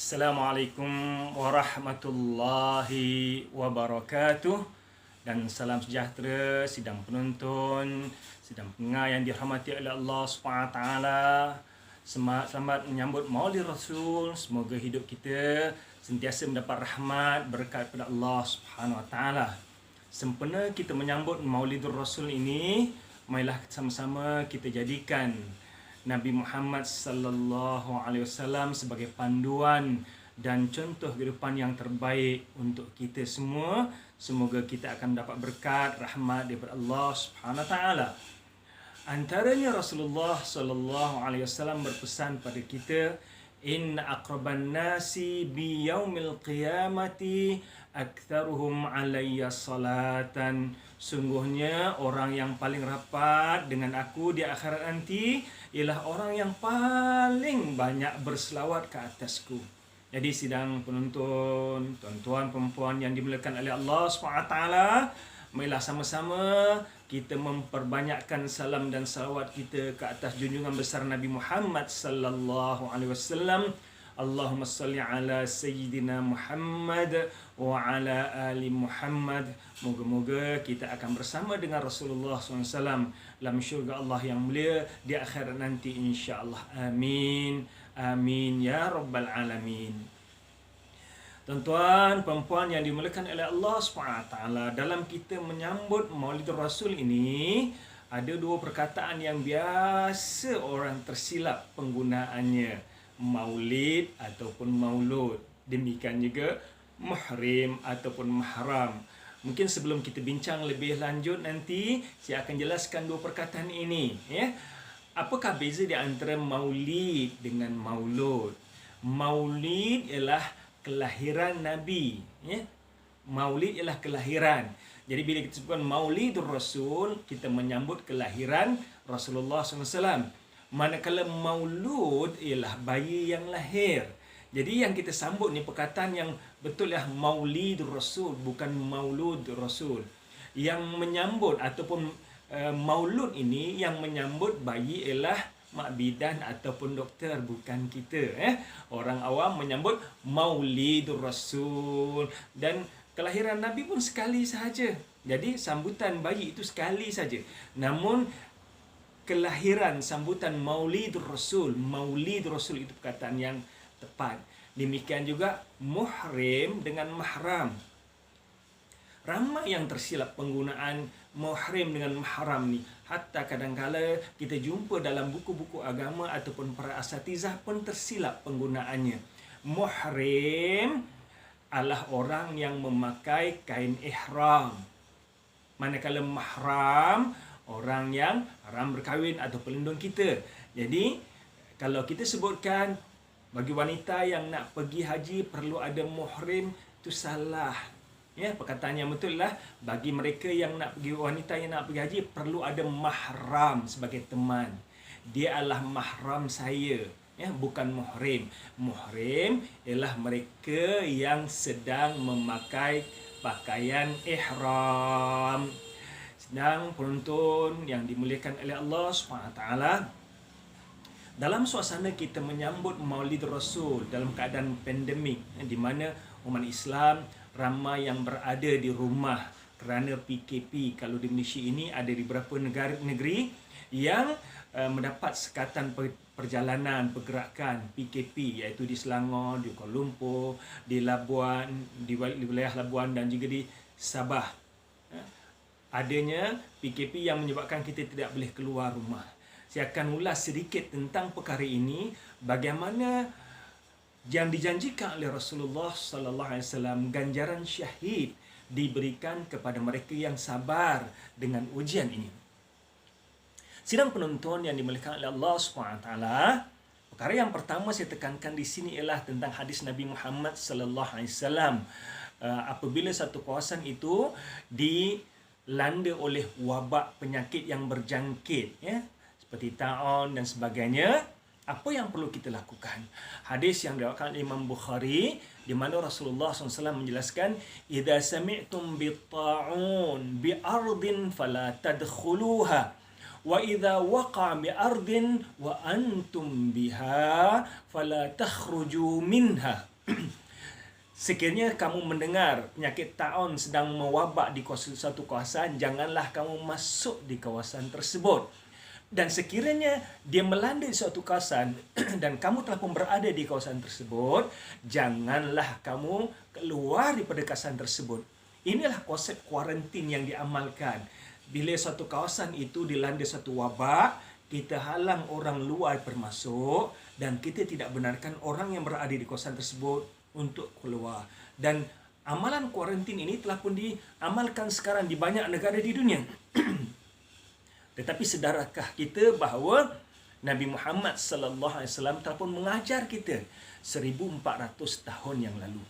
Assalamualaikum warahmatullahi wabarakatuh. Dan salam sejahtera sidang penonton, sidang pendengar yang dirahmati oleh Allah SWT. Selamat menyambut Maulid Rasul. Semoga hidup kita sentiasa mendapat rahmat, berkat pada Allah SWT. Sempena kita menyambut Maulidur Rasul ini, marilah sama-sama kita jadikan Nabi Muhammad sallallahu alaihi wasallam sebagai panduan dan contoh kehidupan yang terbaik untuk kita semua. Semoga kita akan dapat berkat rahmat daripada Allah Subhanahu wa taala. Antaranya Rasulullah sallallahu alaihi wasallam berpesan pada kita, inna aqraban nasi bi yaumil qiyamati aktsaruhum alayya salatan. Sungguhnya orang yang paling rapat dengan aku di akhirat nanti ialah orang yang paling banyak berselawat ke atasku. Jadi sidang penonton, tuan-tuan perempuan yang dimuliakan oleh Allah SWT, marilah sama-sama kita memperbanyakkan salam dan salawat kita ke atas junjungan besar Nabi Muhammad sallallahu alaihi wasallam. Allahumma salli ala Sayyidina Muhammad wa ala ali Muhammad. Moga-moga kita akan bersama dengan Rasulullah SAW dalam syurga Allah yang mulia di akhirat nanti insya-Allah. Amin. Amin ya rabbal alamin. Tuan-tuan, perempuan yang dimuliakan oleh Allah SWT, dalam kita menyambut Maulid Rasul ini, ada dua perkataan yang biasa orang tersilap penggunaannya. Maulid ataupun maulud. Demikian juga muhrim ataupun mahram. Mungkin sebelum kita bincang lebih lanjut nanti, saya akan jelaskan dua perkataan ini. Ya. Apakah beza di antara maulid dengan maulud? Maulid ialah kelahiran Nabi. Ya. Maulid ialah kelahiran. Jadi bila kita sebutkan Maulidur Rasul, kita menyambut kelahiran Rasulullah SAW. Manakala maulud ialah bayi yang lahir. Jadi yang kita sambut ni perkataan yang betul lah, Maulidur Rasul, bukan Maulud Rasul. Yang menyambut ataupun maulud ini, yang menyambut bayi ialah mak bidan ataupun doktor, bukan kita. Orang awam menyambut Maulidur Rasul. Dan kelahiran Nabi pun sekali sahaja. Jadi sambutan bayi itu sekali saja. Namun kelahiran, sambutan Maulidur Rasul, Maulid Rasul itu perkataan yang tepat. Demikian juga muhrim dengan mahram. Ramai yang tersilap penggunaan muhrim dengan mahram ni. Hatta kadang-kala kita jumpa dalam buku-buku agama ataupun para asatizah pun tersilap penggunaannya. Muhrim adalah orang yang memakai kain ihram. Manakala mahram, orang yang haram berkahwin atau pelindung kita. Jadi, kalau kita sebutkan bagi wanita yang nak pergi haji perlu ada muhrim, itu salah. Ya, perkataan yang betul lah, bagi mereka yang nak pergi, wanita yang nak pergi haji perlu ada mahram sebagai teman. Dia adalah mahram saya, ya, bukan muhrim. Muhrim ialah mereka yang sedang memakai pakaian ihram. Sedang penonton yang dimuliakan oleh Allah SWT, dalam suasana kita menyambut Maulid Rasul dalam keadaan pandemik, di mana umat Islam ramai yang berada di rumah kerana PKP. Kalau di Malaysia ini ada di beberapa negeri yang mendapat sekatan perjalanan, pergerakan PKP, iaitu di Selangor, di Kuala Lumpur, di Labuan, di wilayah Labuan dan juga di Sabah. Adanya PKP yang menyebabkan kita tidak boleh keluar rumah. Saya akan ulas sedikit tentang perkara ini, bagaimana yang dijanjikan oleh Rasulullah sallallahu alaihi wasallam, ganjaran syahid diberikan kepada mereka yang sabar dengan ujian ini. Sidang penonton yang dimuliakan oleh Allah SWT, perkara yang pertama saya tekankan di sini ialah tentang hadis Nabi Muhammad sallallahu alaihi wasallam. Apabila satu kawasan itu dilanda oleh wabak penyakit yang berjangkit, ya, seperti ta'un dan sebagainya, apa yang perlu kita lakukan? Hadis yang diriwayatkan Imam Bukhari, di mana Rasulullah SAW menjelaskan, idza sami'tum bit-ta'un bi ardin fala tadkhuluha wa idza waqa'a bi ardin wa antum biha fala takhruju minha. Sekiranya kamu mendengar penyakit taun sedang mewabak di suatu kawasan, janganlah kamu masuk di kawasan tersebut. Dan sekiranya dia melanda di suatu kawasan dan kamu telah pun berada di kawasan tersebut, janganlah kamu keluar daripada kawasan tersebut. Inilah konsep kuarantin yang diamalkan. Bila suatu kawasan itu dilanda suatu wabak, kita halang orang luar bermasuk dan kita tidak benarkan orang yang berada di kawasan tersebut untuk keluar. Dan amalan kuarantin ini telah pun diamalkan sekarang di banyak negara di dunia. Tetapi sedarakah kita bahawa Nabi Muhammad sallallahu alaihi wasallam telah pun mengajar kita 1400 tahun yang lalu.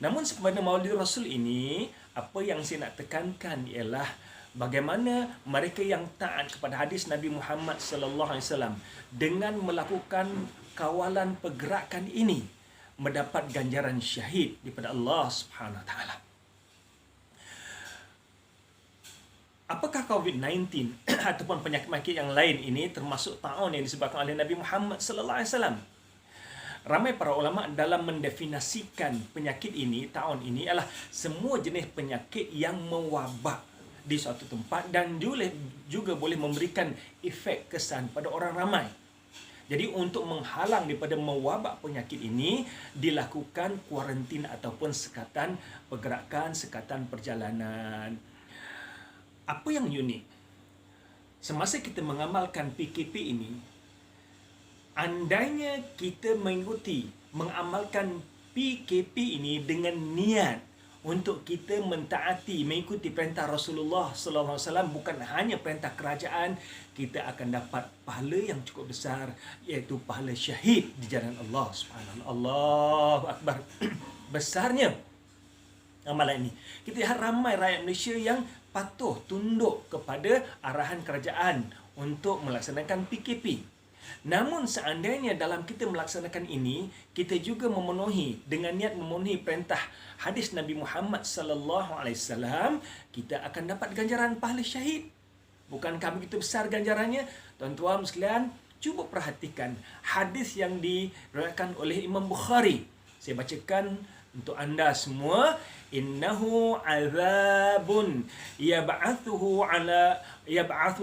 Namun sebenarnya Maulid Rasul ini, apa yang saya nak tekankan ialah bagaimana mereka yang taat kepada hadis Nabi Muhammad sallallahu alaihi wasallam dengan melakukan kawalan pergerakan ini mendapat ganjaran syahid daripada Allah Subhanahu Wa Taala. Apakah COVID-19 ataupun penyakit-penyakit yang lain ini termasuk taun yang disebabkan oleh Nabi Muhammad sallallahu alaihi wasallam? Ramai para ulama dalam mendefinisikan penyakit ini, taun ini adalah semua jenis penyakit yang mewabak di suatu tempat dan juga boleh memberikan efek kesan pada orang ramai. Jadi untuk menghalang daripada mewabak penyakit ini, dilakukan kuarantin ataupun sekatan pergerakan, sekatan perjalanan. Apa yang unik? Semasa kita mengamalkan PKP ini, andainya kita mengamalkan PKP ini dengan niat untuk kita mentaati, mengikuti perintah Rasulullah sallallahu alaihi wasallam, bukan hanya perintah kerajaan, kita akan dapat pahala yang cukup besar, iaitu pahala syahid di jalan Allah Subhanahu. Allahu akbar. Besarnya amalan ini. Kita lihat ramai rakyat Malaysia yang patuh tunduk kepada arahan kerajaan untuk melaksanakan PKP. Namun seandainya dalam kita melaksanakan ini, kita juga dengan niat memenuhi perintah hadis Nabi Muhammad sallallahu alaihi wasallam, kita akan dapat ganjaran pahala syahid. Bukankah begitu besar ganjarannya? Tuan-tuan sekalian, cuba perhatikan hadis yang diriwayatkan oleh Imam Bukhari. Saya bacakan untuk anda semua. Innahu azabun yab'athu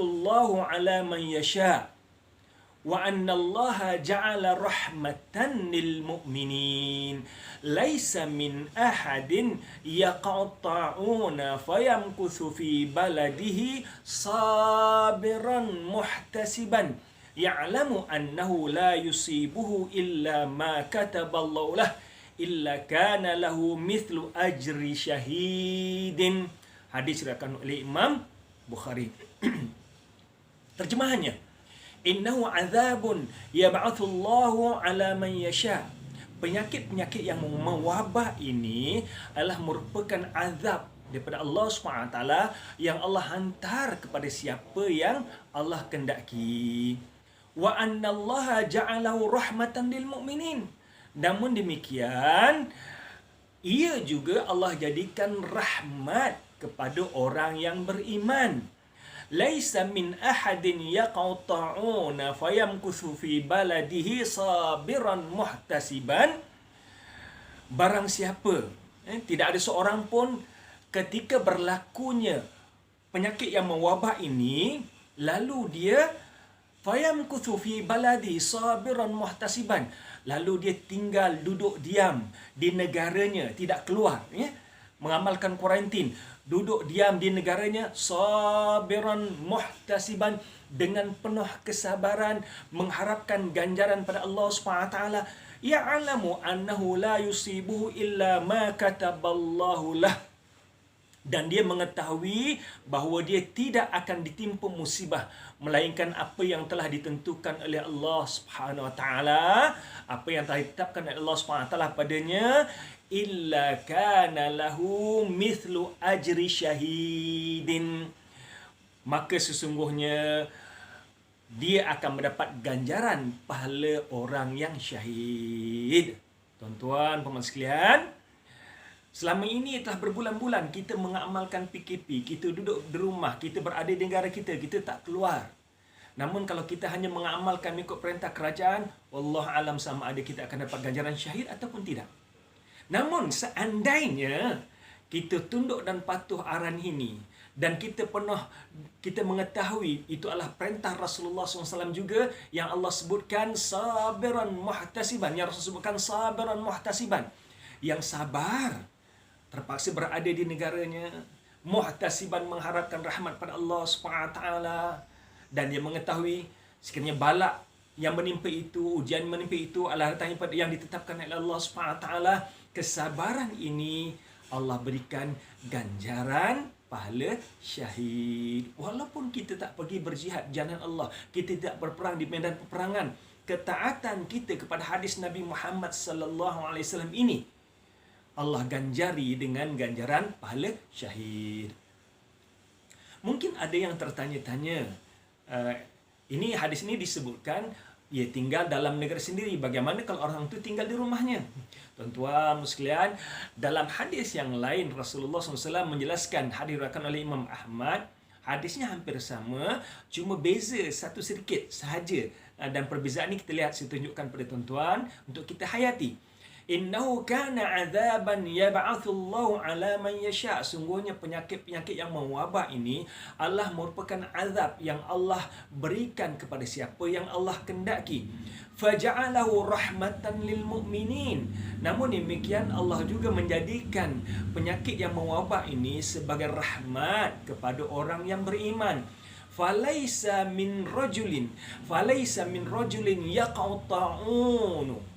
Allahu ala man yasha. وأن الله جعل رحمة للمؤمنين ليس من أحد يقع الطاعون فيمكث في بلده صابرا محتسبا يعلم أنه لا يصيبه إلا ما كتب الله له إلا كان له مثل أجر شهيد. Hadis diriwayatkan oleh Imam Bukhari. Terjemahannya, innahu azabun yab'athullahu ala man yasha. Penyakit-penyakit yang mewabak ini adalah merupakan azab daripada Allah SWT yang Allah hantar kepada siapa yang Allah kendaki. Wa annallaha ja'alahu rahmatan lil mu'minin. Namun demikian, ia juga Allah jadikan rahmat kepada orang yang beriman. Laisa min ahadin yaqau ta'una fayamkuthu fi baladihi sabiran muhtasiban. Barang siapa, tidak ada seorang pun ketika berlakunya penyakit yang mewabak ini, lalu dia fayamkuthu fi baladihi sabiran muhtasiban, lalu dia tinggal duduk diam di negaranya, tidak keluar, mengamalkan kuarantin, duduk diam di negaranya, sabiran muhtasiban, dengan penuh kesabaran, mengharapkan ganjaran pada Allah SWT. Ya'lamu annahu la yusibuhu illa ma kataballahu lah. Dan dia mengetahui bahawa dia tidak akan ditimpa musibah melainkan apa yang telah ditentukan oleh Allah Subhanahu Wa Taala, apa yang telah ditetapkan oleh Allah Subhanahu Wa Taala padanya. Illa kana lahu mithlu ajri syahidin. Maka sesungguhnya dia akan mendapat ganjaran pahala orang yang syahid. Tuan-tuan, puan-puan sekalian, selama ini telah berbulan-bulan kita mengamalkan PKP, kita duduk di rumah, kita berada di negara kita, kita tak keluar. Namun kalau kita hanya mengamalkan mengikut perintah kerajaan, wallahu alam sama ada kita akan dapat ganjaran syahid ataupun tidak. Namun seandainya kita tunduk dan patuh arahan ini, dan kita mengetahui itu adalah perintah Rasulullah SAW juga, yang Allah sebutkan sabiran muhtasiban, yang Rasul sebutkan sabiran muhtasiban, yang sabar terpaksa berada di negaranya, muhtasiban mengharapkan rahmat pada Allah SWT, dan dia mengetahui sekiranya balak yang menimpa itu, ujian menimpa itu adalah datang yang ditetapkan oleh Allah SWT. Kesabaran ini Allah berikan ganjaran pahala syahid. Walaupun kita tak pergi berjihad jalan Allah, kita tidak berperang di medan peperangan, ketaatan kita kepada hadis Nabi Muhammad sallallahu alaihi wasallam ini Allah ganjari dengan ganjaran pahala syahid. Mungkin ada yang tertanya-tanya, ini hadis ini disebutkan ia tinggal dalam negeri sendiri. Bagaimana kalau orang itu tinggal di rumahnya? Tuan-tuan sekalian, dalam hadis yang lain Rasulullah SAW menjelaskan, hadis diriwayatkan oleh Imam Ahmad, hadisnya hampir sama, cuma beza satu sedikit sahaja. Dan perbezaan ini kita lihat, saya tunjukkan pada tuan-tuan untuk kita hayati. Innahu kana azaban yab'athullahu ala man yasha. Sungguhnya penyakit-penyakit yang mewabak ini Allah merupakan azab yang Allah berikan kepada siapa yang Allah kendaki. Faja'alahu rahmatan lil mu'minin. Namun demikian Allah juga menjadikan penyakit yang mewabak ini sebagai rahmat kepada orang yang beriman. Falaisa min rajulin yaqa'u ta'unu.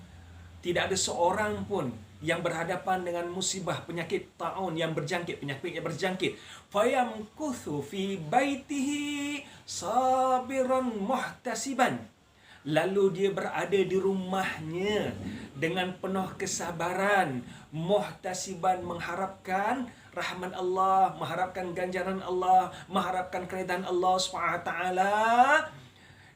Tidak ada seorang pun yang berhadapan dengan musibah penyakit ta'un yang berjangkit, penyakit yang berjangkit. Fayamkuthu fi baitihi sabiran muhtasiban. Lalu dia berada di rumahnya dengan penuh kesabaran, muhtasiban, mengharapkan rahmat Allah, mengharapkan ganjaran Allah, mengharapkan keridhaan Allah SWT.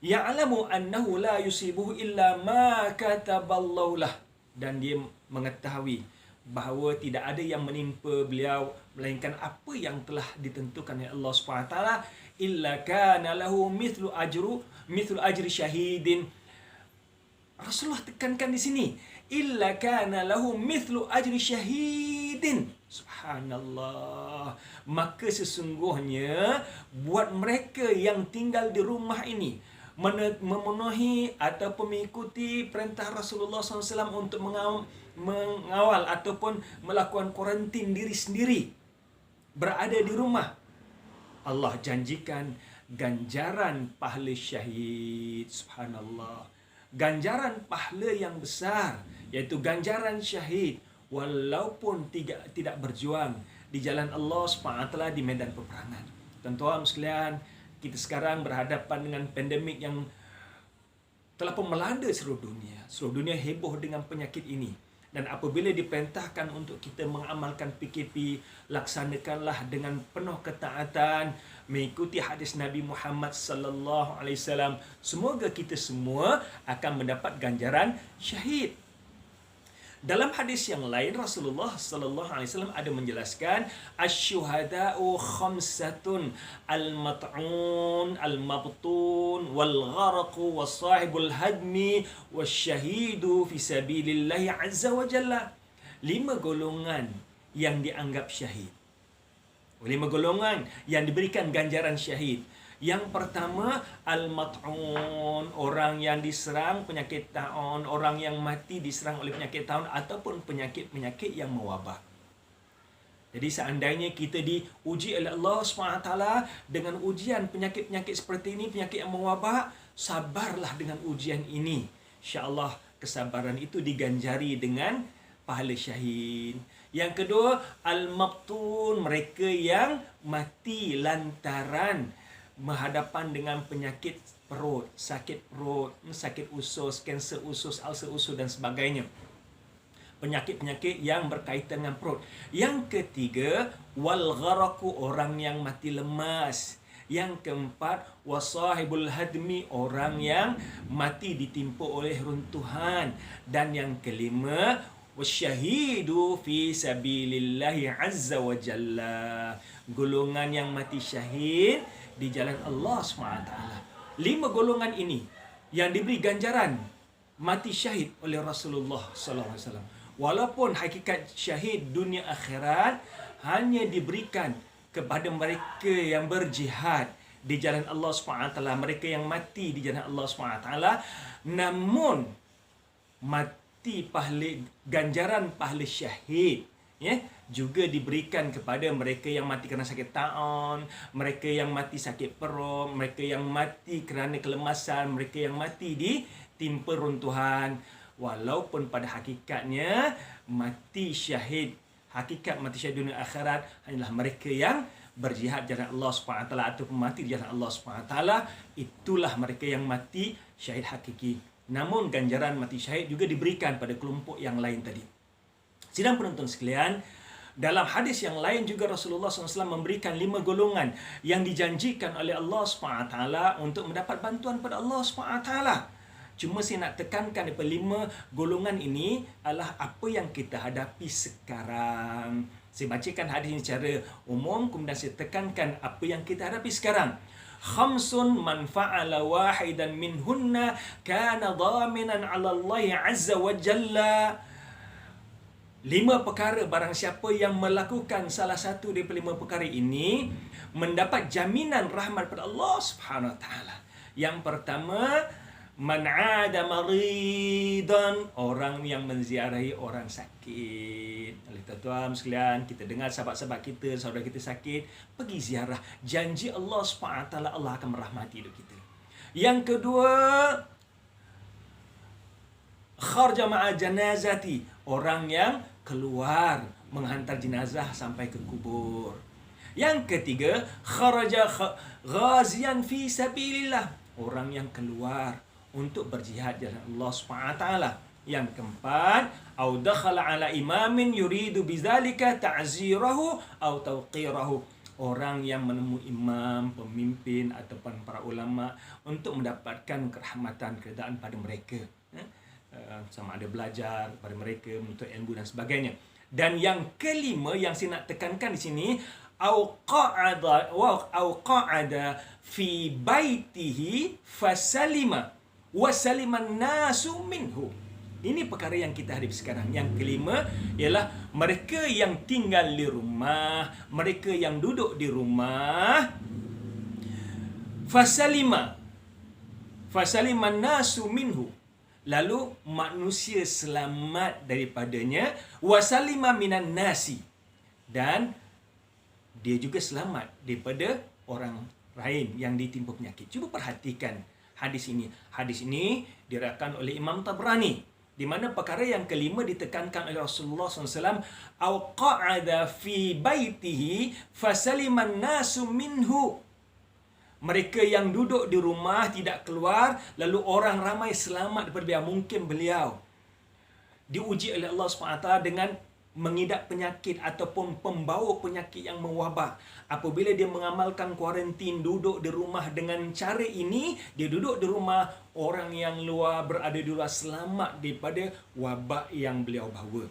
Ya'lamu annahu la yusibuhu illa ma kataballahu lah. Dan dia mengetahui bahawa tidak ada yang menimpa beliau melainkan apa yang telah ditentukan oleh Allah SWT. Illa kana lahu mithlu ajri syahidin. Rasulullah tekankan di sini, illa kana lahu mithlu ajri syahidin. Subhanallah. Maka sesungguhnya buat mereka yang tinggal di rumah ini, memenuhi ataupun mengikuti perintah Rasulullah SAW untuk mengawal ataupun melakukan kuarantin diri sendiri, berada di rumah, Allah janjikan ganjaran pahala syahid. Subhanallah. Ganjaran pahala yang besar, iaitu ganjaran syahid, walaupun tidak berjuang di jalan Allah SWT di medan peperangan. Tuan-tuan sekalian, kita sekarang berhadapan dengan pandemik yang telah pun melanda seluruh dunia. Seluruh dunia heboh dengan penyakit ini. Dan apabila diperintahkan untuk kita mengamalkan PKP, laksanakanlah dengan penuh ketaatan, mengikuti hadis Nabi Muhammad sallallahu alaihi wasallam. Semoga kita semua akan mendapat ganjaran syahid. Dalam hadis yang lain Rasulullah sallallahu alaihi wasallam ada menjelaskan asy-syuhada'u khamsatun al-mat'un al-mabtun wal-gharqu was-sahibul hadmi wasy-syahidu fi sabilillah azza wa jalla. 5 golongan yang dianggap syahid. 5 golongan yang diberikan ganjaran syahid. Yang pertama, al-mat'un, orang yang diserang penyakit taun, orang yang mati diserang oleh penyakit taun ataupun penyakit-penyakit yang mewabak. Jadi seandainya kita diuji oleh Allah SWT dengan ujian penyakit-penyakit seperti ini, penyakit yang mewabak, sabarlah dengan ujian ini. InsyaAllah kesabaran itu diganjari dengan pahala syahid. Yang kedua, al-mabtun, mereka yang mati lantaran berhadapan dengan penyakit perut, sakit usus, kanser usus, ulcer usus dan sebagainya. Penyakit-penyakit yang berkaitan dengan perut. Yang ketiga, wal gharaqu, orang yang mati lemas. Yang keempat, wasahibul hadmi, orang yang mati ditimpa oleh runtuhan. Dan yang kelima, wasyahidu fi sabilillahi azza wa jalla, golongan yang mati syahid di jalan Allah SWT. 5 golongan ini yang diberi ganjaran mati syahid oleh Rasulullah SAW. Walaupun hakikat syahid dunia akhirat hanya diberikan kepada mereka yang berjihad di jalan Allah SWT, mereka yang mati di jalan Allah SWT, namun mati pahala, ganjaran pahala syahid juga diberikan kepada mereka yang mati kerana sakit taun, mereka yang mati sakit perut, mereka yang mati kerana kelemasan, mereka yang mati ditimpa runtuhan. Walaupun pada hakikatnya mati syahid, hakikat mati syahid dunia akhirat hanyalah mereka yang berjihad jalan Allah SWT ataupun mati di jalan Allah SWT, itulah mereka yang mati syahid hakiki. Namun ganjaran mati syahid juga diberikan pada kelompok yang lain tadi. Sidang penonton sekalian, dalam hadis yang lain juga Rasulullah SAW memberikan 5 golongan yang dijanjikan oleh Allah SWT untuk mendapat bantuan pada Allah SWT. Cuma saya nak tekankan daripada 5 golongan ini adalah apa yang kita hadapi sekarang. Saya bacakan hadis ini secara umum, kemudian saya tekankan apa yang kita hadapi sekarang. Khamsun man fa'ala wahidan minhunna kana dhaminan 'ala Allah 'azza wa jalla. 5 perkara, barang siapa yang melakukan salah satu daripada 5 perkara ini mendapat jaminan rahmat pada Allah Subhanahu wa taala. Yang pertama, man 'ada maridan, orang yang menziarahi orang sakit. Oleh tuan-tuan sekalian, kita dengar sahabat-sahabat kita, saudara kita sakit, pergi ziarah. Janji Allah SWT, Allah akan merahmati hidup kita. Yang kedua, kharja ma'a janazati, orang yang keluar menghantar jenazah sampai ke kubur. Yang ketiga, kharaja ghazian fi sabilillah, orang yang keluar untuk berjihad jalan Allah SWT. Yang keempat, au dakhala ala imamin yuridu bizalika ta'zirahu au tawqirahu, orang yang menemui imam, pemimpin ataupun para ulama untuk mendapatkan kerahmatan, keredaan pada mereka, sama ada belajar pada mereka, menuntut ilmu dan sebagainya. Dan yang kelima yang saya nak tekankan di sini, au qa'ada fi baitihi fasalima wa saliman nasu minhu. Ini perkara yang kita hadapi sekarang. Yang kelima ialah mereka yang tinggal di rumah, mereka yang duduk di rumah, fasaliman nasu minhu, lalu manusia selamat daripadanya, wasalima minan nasi, dan dia juga selamat daripada orang lain yang ditimpa penyakit. Cuba perhatikan hadis ini. Hadis ini diriwayatkan oleh Imam Tabrani, di mana perkara yang kelima ditekankan oleh Rasulullah SAW, au qa'ada fi baitihi fasaliman nasu minhu, mereka yang duduk di rumah tidak keluar, lalu orang ramai selamat daripada beliau. Mungkin beliau diuji oleh Allah SWT dengan mengidap penyakit ataupun pembawa penyakit yang mewabak. Apabila dia mengamalkan kuarantin, duduk di rumah dengan cara ini, dia duduk di rumah, orang yang luar berada di luar selamat daripada wabak yang beliau bawa.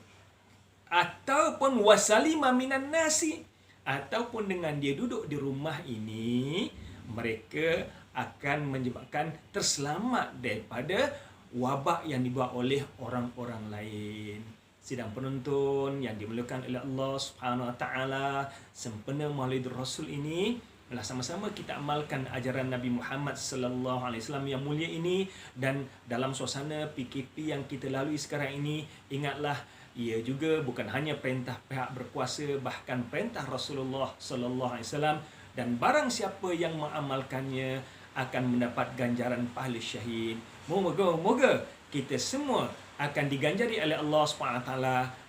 Ataupun wasalima minan nasi, ataupun dengan dia duduk di rumah ini, mereka akan menyebabkan terselamat daripada wabak yang dibawa oleh orang-orang lain. Sidang penonton yang dimuliakan oleh Allah Subhanahu wa taala, sempena Maulid Rasul ini, malah sama-sama kita amalkan ajaran Nabi Muhammad sallallahu alaihi wasallam yang mulia ini. Dan dalam suasana PKP yang kita lalui sekarang ini, ingatlah ia juga bukan hanya perintah pihak berkuasa, bahkan perintah Rasulullah sallallahu alaihi wasallam, dan barang siapa yang mengamalkannya akan mendapat ganjaran pahala syahid. Moga-moga kita semua akan diganjari oleh Allah SWT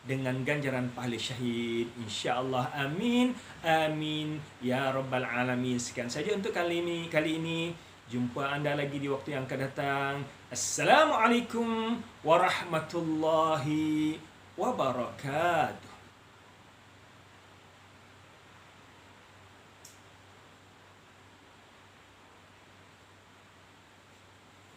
dengan ganjaran pahala syahid, insya-Allah. Amin amin ya rabbal alamin. Sekian saja untuk kali ini. Jumpa anda lagi di waktu yang akan datang. Assalamualaikum warahmatullahi wabarakatuh.